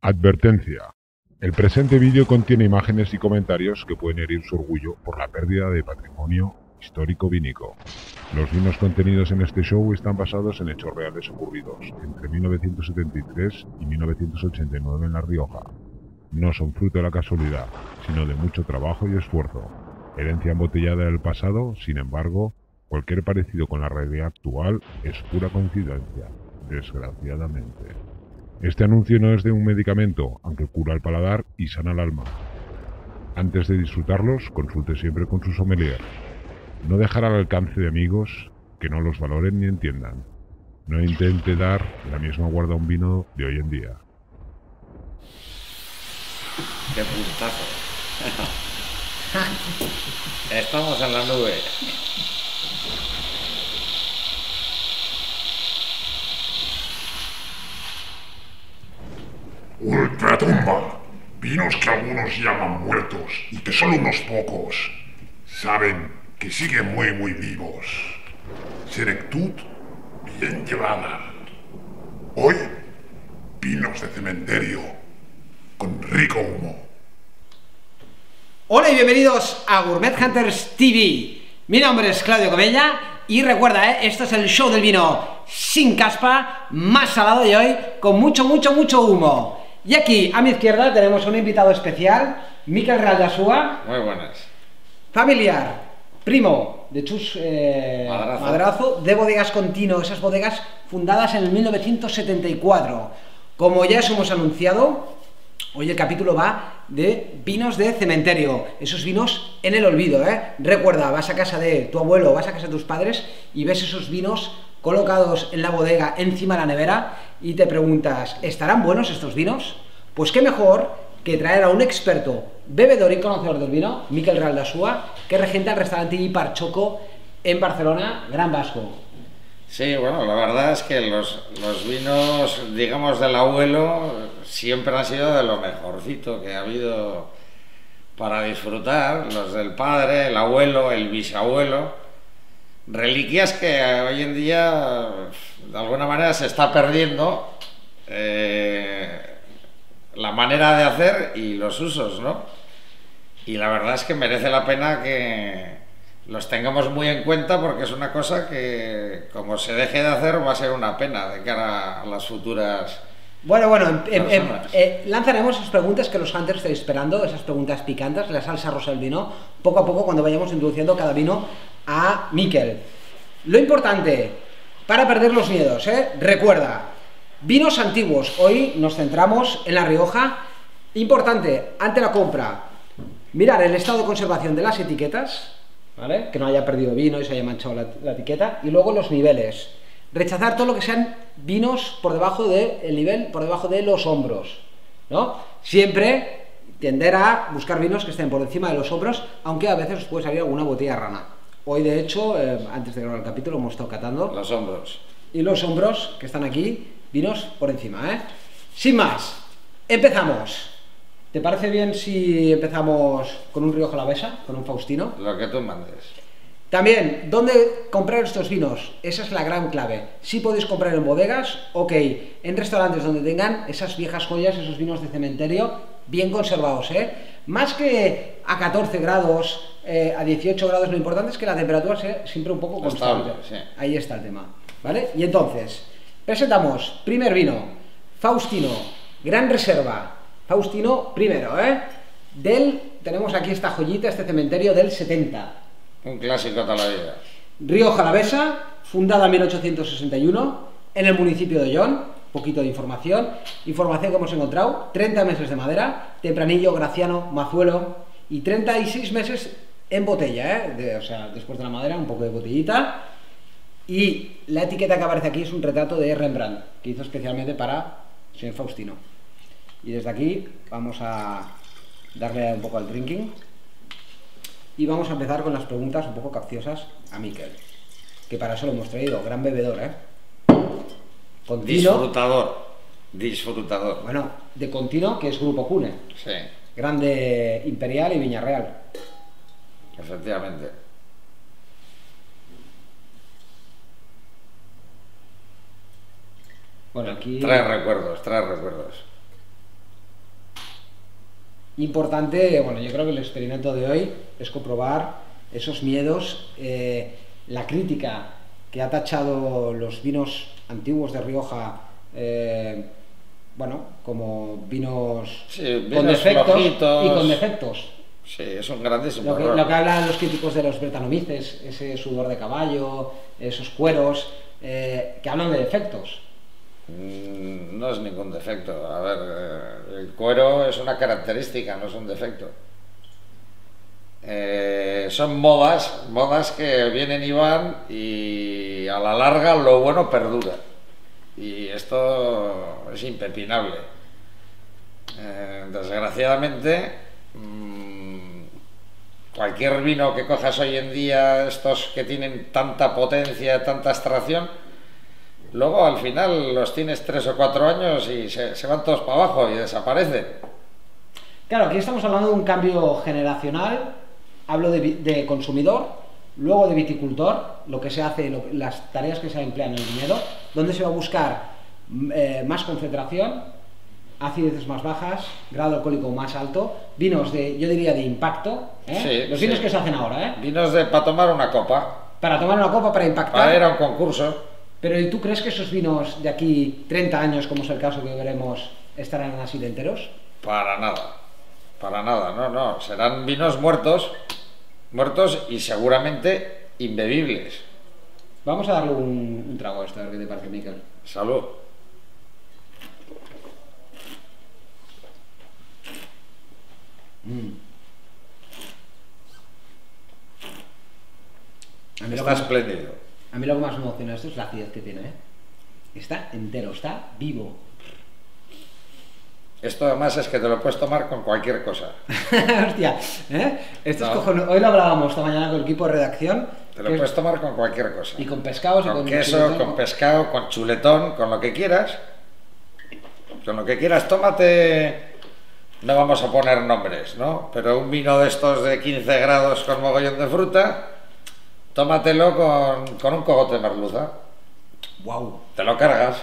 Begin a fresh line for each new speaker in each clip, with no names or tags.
Advertencia. El presente vídeo contiene imágenes y comentarios que pueden herir su orgullo por la pérdida de patrimonio histórico vínico. Los vinos contenidos en este show están basados en hechos reales ocurridos entre 1973 y 1989 en La Rioja. No son fruto de la casualidad, sino de mucho trabajo y esfuerzo. Herencia embotellada del pasado, sin embargo, cualquier parecido con la realidad actual es pura coincidencia, desgraciadamente. Este anuncio no es de un medicamento, aunque cura el paladar y sana el alma. Antes de disfrutarlos, consulte siempre con su sommelier. No dejar al alcance de amigos que no los valoren ni entiendan. No intente dar la misma guarda a un vino de hoy en día.
¡Qué puntazo! Estamos en la nube.
Ultratumba, vinos que algunos llaman muertos y que solo unos pocos saben que siguen muy vivos. Senectud bien llevada. Hoy, vinos de cementerio con rico humo.
Hola y bienvenidos a Gourmet Hunters TV. Mi nombre es Claudio Comella y recuerda, esto es el show del vino sin caspa, más salado de hoy, con mucho humo. Y aquí, a mi izquierda, tenemos un invitado especial, Mikel Raldasua.
Muy buenas.
Familiar, primo de Chus Madrazo, de Bodegas Contino, esas bodegas fundadas en el 1974. Como ya os hemos anunciado, hoy el capítulo va de vinos de cementerio, esos vinos en el olvido, Recuerda, vas a casa de tu abuelo, vas a casa de tus padres y ves esos vinos colocados en la bodega, encima de la nevera, y te preguntas, ¿estarán buenos estos vinos? Pues qué mejor que traer a un experto bebedor y conocedor del vino, Mikel Raldasua, que regenta el restaurante Ipar Choco en Barcelona, Gran Vasco.
Sí, bueno, la verdad es que los vinos, digamos, del abuelo siempre han sido de lo mejorcito que ha habido para disfrutar. Los del padre, el abuelo, el bisabuelo, reliquias que hoy en día de alguna manera se está perdiendo la manera de hacer y los usos, ¿no? Y la verdad es que merece la pena que los tengamos muy en cuenta, porque es una cosa que, como se deje de hacer, va a ser una pena de cara a las futuras.
Bueno, lanzaremos esas preguntas que los hunters estáis esperando, esas preguntas picantes, la salsa rosa del vino, poco a poco, cuando vayamos introduciendo cada vino a Mikel. Lo importante, para perder los miedos, recuerda, vinos antiguos. Hoy nos centramos en La Rioja. Importante, ante la compra, mirar el estado de conservación de las etiquetas, ¿vale? Que no haya perdido vino y se haya manchado la etiqueta. Y luego los niveles. Rechazar todo lo que sean vinos por debajo del nivel, por debajo de los hombros, ¿no? Siempre tender a buscar vinos que estén por encima de los hombros, aunque a veces os puede salir alguna botella rana. Hoy, de hecho, antes de grabar el capítulo, hemos estado catando
Los hombros.
Y los hombros, que están aquí, vinos por encima, Sin más, empezamos. ¿Te parece bien si empezamos con un Rioja Alavesa, con un Faustino?
Lo que tú mandes.
También, ¿dónde comprar estos vinos? Esa es la gran clave. Si podéis comprar en bodegas, ok. En restaurantes donde tengan esas viejas joyas, esos vinos de cementerio, bien conservados, Más que a 14 grados, a 18 grados, lo importante es que la temperatura sea siempre un poco constante.
Sí.
Ahí está el tema, ¿vale? Y entonces, presentamos, primer vino, Faustino, Gran Reserva, Faustino primero, tenemos aquí esta joyita, este cementerio del 70.
Un clásico toda la vida.
Rioja Alavesa, fundada en 1861, en el municipio de Ollón. Poquito de información que hemos encontrado: 30 meses de madera, tempranillo, graciano, mazuelo, y 36 meses en botella, o sea, después de la madera, un poco de botellita. Y la etiqueta que aparece aquí es un retrato de Rembrandt, que hizo especialmente para señor Faustino. Y desde aquí vamos a darle un poco al drinking. Y vamos a empezar con las preguntas un poco capciosas a Mikel, que para eso lo hemos traído, gran bebedor, Contino,
disfrutador.
Bueno, de Contino, que es Grupo Cune.
Sí.
Grande Imperial y Viña Real.
Efectivamente.
Bueno, aquí...
Trae recuerdos.
Importante, bueno, yo creo que el experimento de hoy es comprobar esos miedos, la crítica que ha tachado los vinos antiguos de Rioja, bueno, como vinos,
Sí,
con
vinos
defectos
flojitos.
y con defectos.
Sí, es un grandísimo
Lo
error.
que hablan los críticos de los bretanomices, ese sudor de caballo, esos cueros, que hablan de defectos.
No es ningún defecto. A ver, el cuero es una característica, no es un defecto. Son modas que vienen y van y a la larga lo bueno perdura. Y esto es impepinable. Desgraciadamente, cualquier vino que cojas hoy en día, estos que tienen tanta potencia, tanta extracción, luego al final los tienes 3 o 4 años y se van todos para abajo y desaparecen.
Claro, aquí estamos hablando de un cambio generacional, hablo de consumidor, luego de viticultor, lo que se hace, las tareas que se emplean en el viñedo, donde se va a buscar más concentración, acideces más bajas, grado alcohólico más alto, vinos yo diría de impacto,
Sí,
los vinos
sí.
que se hacen ahora,
Vinos para tomar una copa,
para tomar una copa, para impactar.
para ir a un concurso.
Pero ¿y tú crees que esos vinos de aquí 30 años, como es el caso que veremos, estarán así de enteros?
Para nada, no, serán vinos muertos y seguramente imbebibles.
Vamos a darle un trago a esto, a ver qué te parece, Miquel.
Salud.
A mí,
Está espléndido.
a mí lo que más me emociona de esto es la acidez que tiene, ¿eh? Está entero, está vivo.
Esto además es que te lo puedes tomar con cualquier cosa.
Hostia, ¿eh? Esto es
No.
cojonudo. Hoy lo hablábamos esta mañana con el equipo de redacción.
Te lo
que
puedes tomar con cualquier cosa.
Y con pescados y
Con
con
queso,
chuletón.
con pescado, con chuletón, con lo que quieras. Con lo que quieras, tómate. No vamos a poner nombres, ¿no? Pero un vino de estos de 15 grados con mogollón de fruta, tómatelo con un cogote de merluza.
Wow.
Te lo cargas.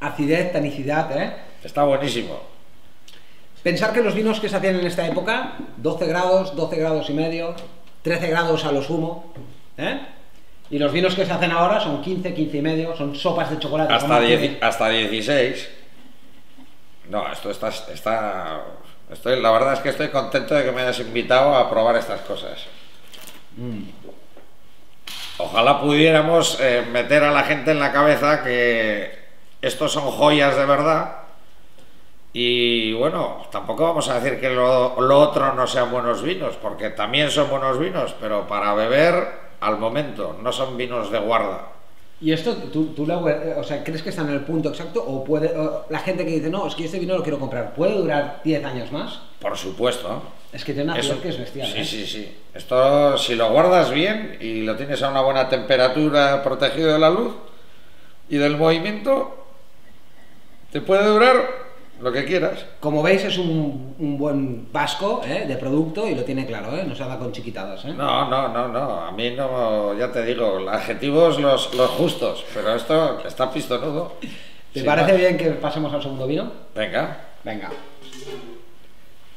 Acidez, tanicidad, ¿eh?
Está buenísimo.
Pensar que los vinos que se hacían en esta época, 12 grados y medio, 13 grados a lo sumo, ¿eh? Y los vinos que se hacen ahora son 15, 15 y medio, son sopas de chocolate.
Hasta 16. No, esto la verdad es que estoy contento de que me hayas invitado a probar estas cosas. Ojalá pudiéramos meter a la gente en la cabeza que estos son joyas de verdad. Y bueno, tampoco vamos a decir que lo otro no sean buenos vinos, porque también son buenos vinos, pero para beber al momento, no son vinos de guarda.
¿Y esto, o sea, crees que está en el punto exacto? ¿O la gente que dice, no, es que este vino lo quiero comprar, ¿puede durar 10 años más?
Por supuesto.
Es que tiene una acidez que es bestial,
Sí,
¿eh?
sí. Esto, si lo guardas bien y lo tienes a una buena temperatura, protegido de la luz y del movimiento, te puede durar lo que quieras.
Como veis, es un buen vasco, ¿eh? De producto, y lo tiene claro, ¿eh? No se anda con chiquitadas, ¿eh?
No. A mí no, ya te digo, adjetivos los justos, pero esto está pistonudo.
¿Te
Sin
parece
más.
bien que pasemos al segundo vino?
Venga.
Venga.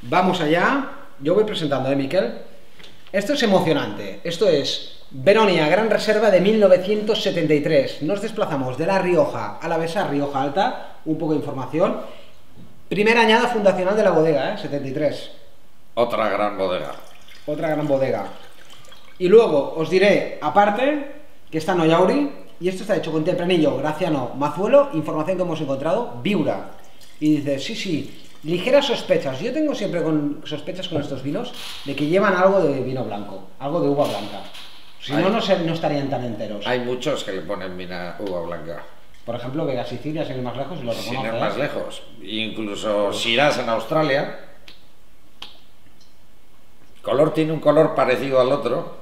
Vamos allá. Yo voy presentando, Miquel. Esto es emocionante. Esto es Veronia Gran Reserva de 1973. Nos desplazamos de La Rioja Alavesa, Rioja Alta. Un poco de información. Primera añada fundacional de la bodega, 73.
Otra gran bodega.
Otra gran bodega. Y luego os diré, aparte, que está Noyauri, y esto está hecho con tempranillo, graciano, mazuelo, información que hemos encontrado, Viura. Y dice, sí, ligeras sospechas. Yo tengo siempre sospechas con estos vinos de que llevan algo de vino blanco, algo de uva blanca. Si no, no estarían tan enteros.
Hay muchos que le ponen uva blanca.
Por ejemplo, Vega Sicilia, sin ir más lejos, y lo
Sin
reconoce.
ir más lejos. Incluso Shiraz en Australia. Color tiene un color parecido al otro.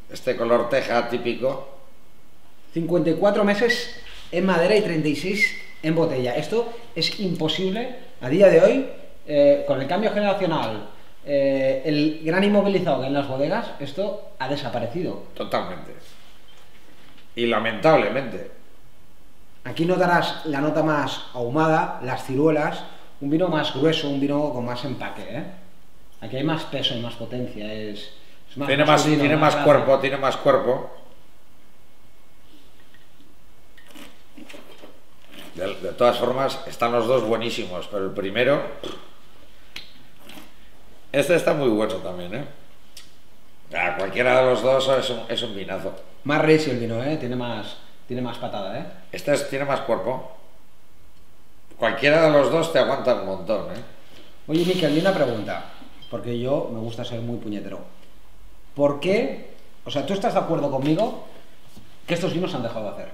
Este color teja típico.
54 meses en madera y 36 en botella. Esto es imposible a día de hoy, con el cambio generacional, el gran inmovilizado que hay en las bodegas, esto ha desaparecido.
Totalmente. Y lamentablemente.
Aquí notarás la nota más ahumada, las ciruelas, un vino más grueso, un vino con más empaque, ¿eh? Aquí hay más peso y más potencia, es más
Tiene más cuerpo, tiene más cuerpo. De todas formas, están los dos buenísimos, pero el primero... Este está muy bueno también, ¿eh? Cualquiera de los dos es un vinazo.
Más recio el vino, ¿eh? Tiene más patada, ¿eh?
Este tiene más cuerpo. Cualquiera de los dos te aguanta un montón, ¿eh?
Oye, Miquel, y una pregunta, porque yo me gusta ser muy puñetero. ¿Por qué? O sea, ¿tú estás de acuerdo conmigo que estos vinos se han dejado de hacer?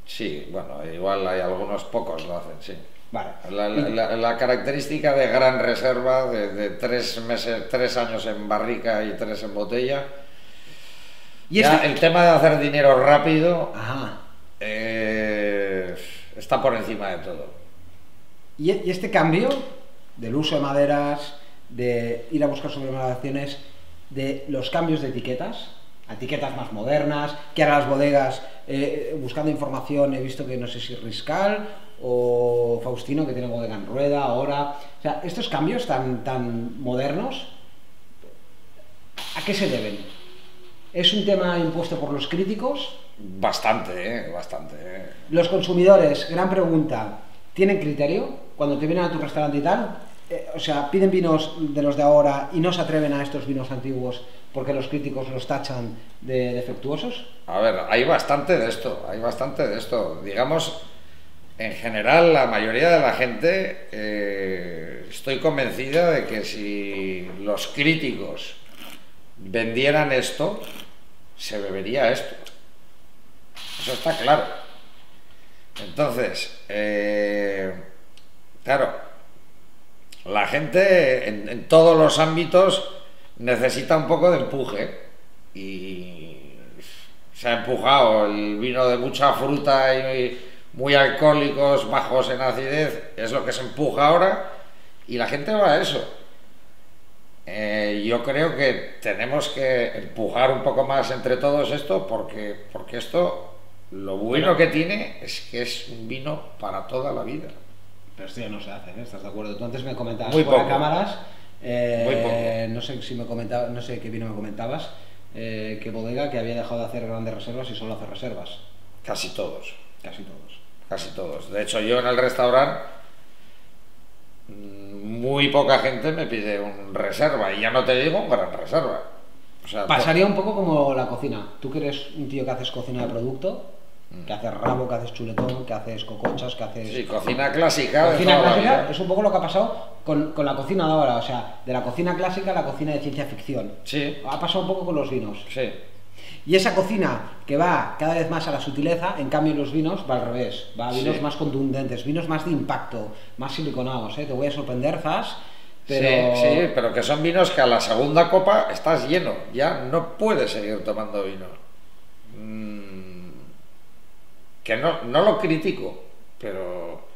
Sí, bueno, igual hay algunos pocos lo hacen, sí.
Vale.
La característica de gran reserva, de 3 años en barrica y 3 en botella.
Y
el tema de hacer dinero rápido
Ajá.
Está por encima de todo.
Y este cambio del uso de maderas, de ir a buscar sobremadaciones, de los cambios de etiquetas más modernas, que ahora las bodegas, buscando información, he visto que no sé si Riscal o Faustino, que tiene bodega en Rueda ahora. O sea, estos cambios tan modernos, ¿a qué se deben? ¿Es un tema impuesto por los críticos?
Bastante.
Los consumidores, gran pregunta, ¿tienen criterio cuando te vienen a tu restaurante y tal? O sea, ¿piden vinos de los de ahora y no se atreven a estos vinos antiguos porque los críticos los tachan de defectuosos?
A ver, hay bastante de esto. Digamos, en general, la mayoría de la gente, estoy convencida de que si los críticos vendieran esto, se bebería esto. Eso está claro. Entonces, claro, la gente en todos los ámbitos necesita un poco de empuje, y se ha empujado el vino de mucha fruta y muy alcohólicos, bajos en acidez, es lo que se empuja ahora, y la gente va a eso. Yo creo que tenemos que empujar un poco más entre todos esto, porque esto, lo bueno que tiene es que es un vino para toda la vida.
Pero esto ya no se hace, ¿eh? ¿Estás de acuerdo? Tú antes me comentabas
Muy
fuera
poco.
cámaras,
Muy poco.
no sé si me comentaba, no sé qué vino me comentabas, que bodega que había dejado de hacer grandes reservas y solo hace reservas.
Casi todos.
Casi todos.
De hecho, yo en el restaurante, muy poca gente me pide un reserva, y ya no te digo un gran reserva. O sea,
Pasaría un poco como la cocina. Tú que eres un tío que haces cocina de producto, que haces rabo, que haces chuletón, que haces cocochas, que haces...
Sí, cocina clásica.
Cocina
de toda la
clásica
vida.
es un poco lo que ha pasado con la cocina de ahora, o sea, de la cocina clásica a la cocina de ciencia ficción.
Sí.
Ha pasado un poco con los vinos.
Sí.
Y esa cocina que va cada vez más a la sutileza, en cambio los vinos va al revés, va a vinos
Sí.
más contundentes, vinos más de impacto, más siliconados, ¿eh? Te voy a sorprender, Zas, pero...
Sí, pero que son vinos que a la segunda copa estás lleno, ya no puedes seguir tomando vino. Que no lo critico, pero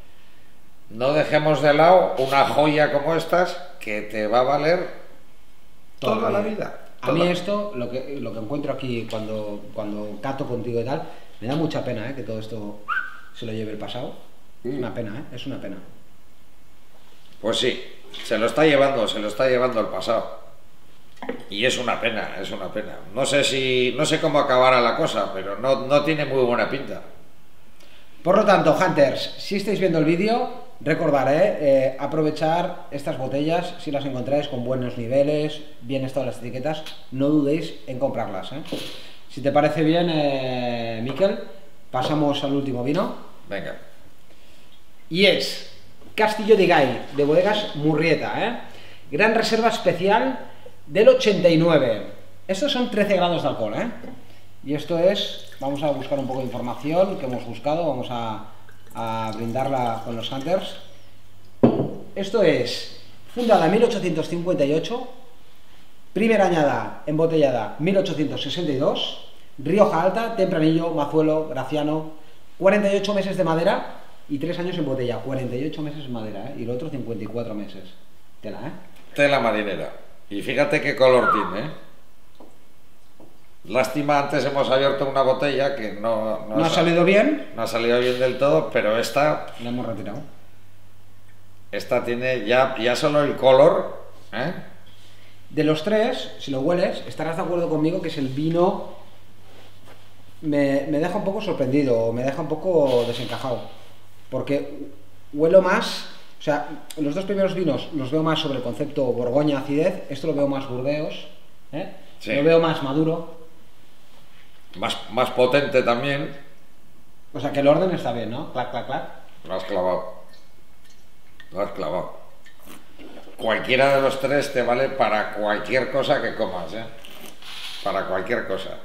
no dejemos de lado una joya como estas que te va a valer toda la vida.
A mí esto, lo que encuentro aquí cuando cato contigo y tal, me da mucha pena, que todo esto se lo lleve el pasado. Es una pena, es una pena.
Pues sí, se lo está llevando el pasado. Y es una pena. No sé cómo acabará la cosa, pero no tiene muy buena pinta.
Por lo tanto, Hunters, si estáis viendo el vídeo, recordad, aprovechar estas botellas, si las encontráis con buenos niveles, bien estado las etiquetas, no dudéis en comprarlas. Si te parece bien, Miquel, pasamos al último vino.
Venga.
Y es Castillo de Gay, de Bodegas Murrieta, gran reserva especial del 89. Estos son 13 grados de alcohol, y esto es, vamos a buscar un poco de información que hemos buscado, vamos a brindarla con los Hunters. Esto es fundada en 1858, primera añada embotellada 1862, Rioja Alta, Tempranillo, Mazuelo, Graciano, 48 meses de madera y 3 años en botella, 48 meses en madera, y el otro 54 meses. Tela,
Tela marinera. Y fíjate qué color tiene, Lástima, antes hemos abierto una botella que no
ha salido bien.
No ha salido bien del todo, pero esta
La hemos retirado.
tiene ya solo el color,
De los tres, si lo hueles, estarás de acuerdo conmigo que es el vino... Me deja un poco sorprendido, me deja un poco desencajado. Porque huelo más... O sea, los dos primeros vinos los veo más sobre el concepto Borgoña-acidez. Esto lo veo más Burdeos, ¿eh?
Sí.
Lo veo más maduro.
Más potente también.
O sea, que el orden está bien, ¿no? Clac, clac, clac.
Lo has clavado. Lo has clavado. Cualquiera de los tres te vale para cualquier cosa que comas, ¿eh? Para cualquier cosa.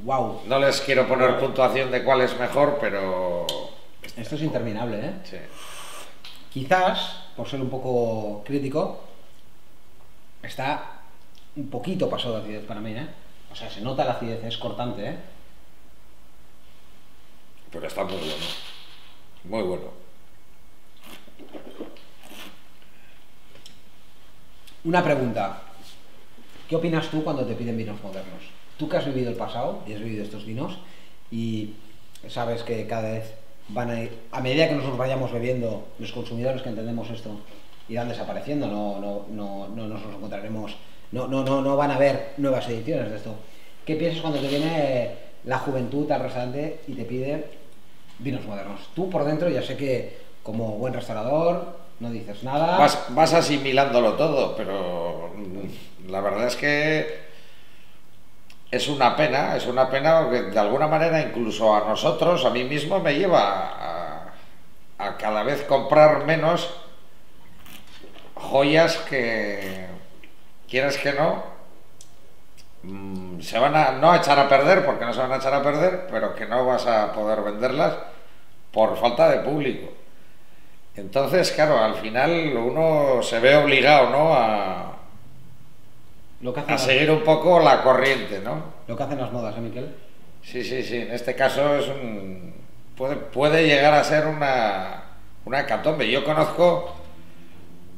Wow.
No les quiero poner puntuación de cuál es mejor, pero...
Esto es interminable, ¿eh?
Sí.
Quizás, por ser un poco crítico, está un poquito pasado de acidez para mí, ¿eh? O sea, se nota la acidez, es cortante, ¿eh?
Pero está muy bueno. Muy bueno.
Una pregunta. ¿Qué opinas tú cuando te piden vinos modernos? Tú que has vivido el pasado y has vivido estos vinos y sabes que cada vez van a ir, a medida que nosotros vayamos bebiendo, los consumidores que entendemos esto irán desapareciendo, no nos los encontraremos, no van a haber nuevas ediciones de esto. ¿Qué piensas cuando te viene la juventud al restaurante y te pide vinos modernos? Tú por dentro ya sé que como buen restaurador no dices nada.
Vas asimilándolo todo, pero la verdad es que es una pena porque de alguna manera incluso a nosotros, a mí mismo, me lleva a cada vez comprar menos joyas que, quieras que no, se van a no a echar a perder, porque no se van a echar a perder, pero que no vas a poder venderlas por falta de público. Entonces, claro, al final uno se ve obligado, ¿no?, a seguir un poco la corriente, ¿no?
Lo que hacen las modas, ¿eh, Miquel?
Sí, en este caso es puede llegar a ser una hecatombe. Yo conozco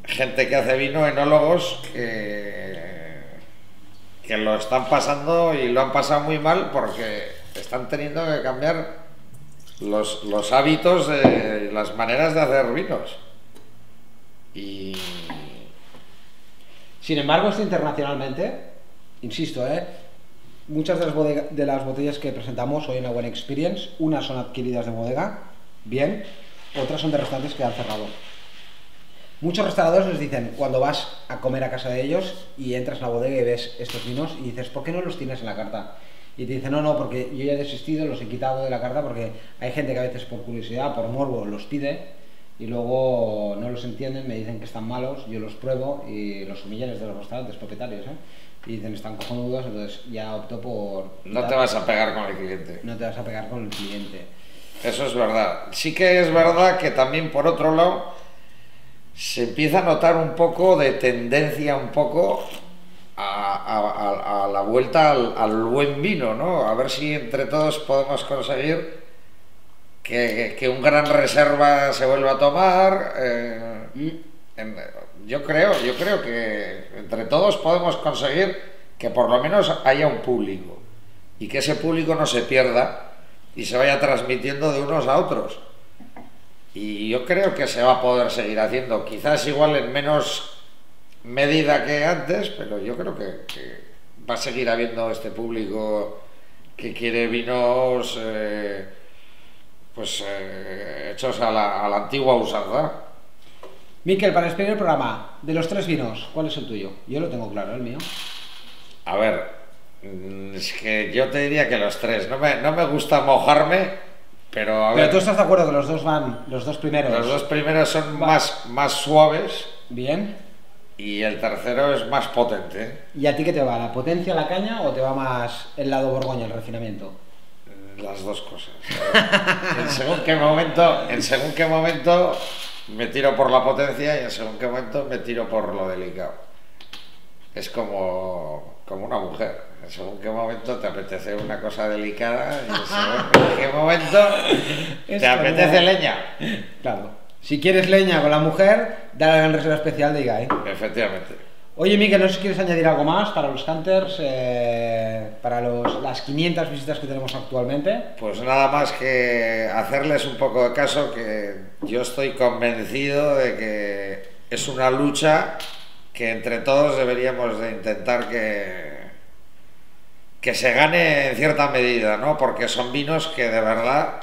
gente que hace vino, enólogos, que lo están pasando y lo han pasado muy mal porque están teniendo que cambiar los hábitos de las maneras de hacer vinos. Y
sin embargo, esto internacionalmente, insisto, muchas de las botellas que presentamos hoy en la Wine Experience, unas son adquiridas de bodega, bien, otras son de restaurantes que han cerrado. Muchos restauradores les dicen, cuando vas a comer a casa de ellos y entras en la bodega y ves estos vinos y dices, ¿por qué no los tienes en la carta? Y te dicen, no, porque yo ya he desistido, los he quitado de la carta porque hay gente que a veces por curiosidad, por morbo, los pide y luego no los entienden, me dicen que están malos, yo los pruebo y los sumilleres de los restaurantes propietarios, y dicen están cojonudos, entonces ya opto por...
No te vas a pegar con el cliente.
No te vas a pegar con el cliente.
Eso es verdad. Sí que es verdad que también por otro lado se empieza a notar un poco de tendencia un poco a la vuelta al buen vino, ¿no? A ver si entre todos podemos conseguir que un Gran Reserva se vuelva a tomar. Yo creo que entre todos podemos conseguir que por lo menos haya un público y que ese público no se pierda y se vaya transmitiendo de unos a otros. Y yo creo que se va a poder seguir haciendo, quizás igual en menos medida que antes, pero yo creo que va a seguir habiendo este público que quiere vinos hechos a la antigua usanza.
Miquel, para despedir el programa, de los tres vinos, ¿cuál es el tuyo? Yo lo tengo claro, el mío.
A ver, es que yo te diría que los tres. No me gusta mojarme, pero a ver.
Pero tú estás de acuerdo que los dos primeros.
Los dos primeros son más suaves.
Bien.
Y el tercero es más potente.
¿Y a ti qué te va? ¿La potencia, la caña o te va más el lado Borgoña, el refinamiento?
Las dos cosas. En según qué momento me tiro por la potencia y en según qué momento me tiro por lo delicado. Es como una mujer. En según qué momento te apetece una cosa delicada y en según qué momento te apetece leña.
Claro. Si quieres leña con la mujer, dale la Gran Reserva especial de IGAI.
Efectivamente.
Oye, Miquel, no sé si quieres añadir algo más para los Hunters, para las 500 visitas que tenemos actualmente.
Pues nada más que hacerles un poco de caso, que yo estoy convencido de que es una lucha que entre todos deberíamos de intentar que se gane en cierta medida, ¿no? Porque son vinos que de verdad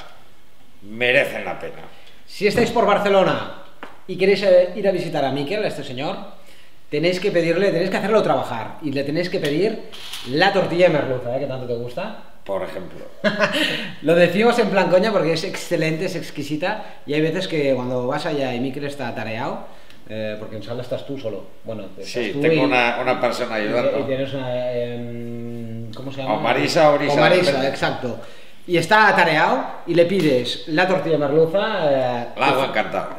merecen la pena.
Si estáis por Barcelona y queréis ir a visitar a Miquel, a este señor, tenéis que hacerlo trabajar y le tenéis que pedir la tortilla de merluza, que tanto te gusta.
Por ejemplo.
Lo decimos en plan coña porque es excelente, es exquisita, y hay veces que cuando vas allá y Miquel está tareado, porque en sala estás tú solo. Bueno,
sí, tengo una persona ayudando.
Y tienes una... ¿cómo se llama?
O Marisa,
exacto. Y está atareado y le pides la tortilla de merluza.
La hago encantado.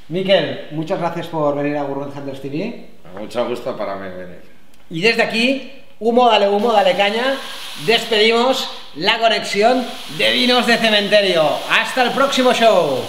Miquel, muchas gracias por venir a Gourmet Hunters TV.
Mucho gusto para mí venir.
Y desde aquí, humo, dale caña, despedimos la conexión de Vinos de Cementerio. ¡Hasta el próximo show!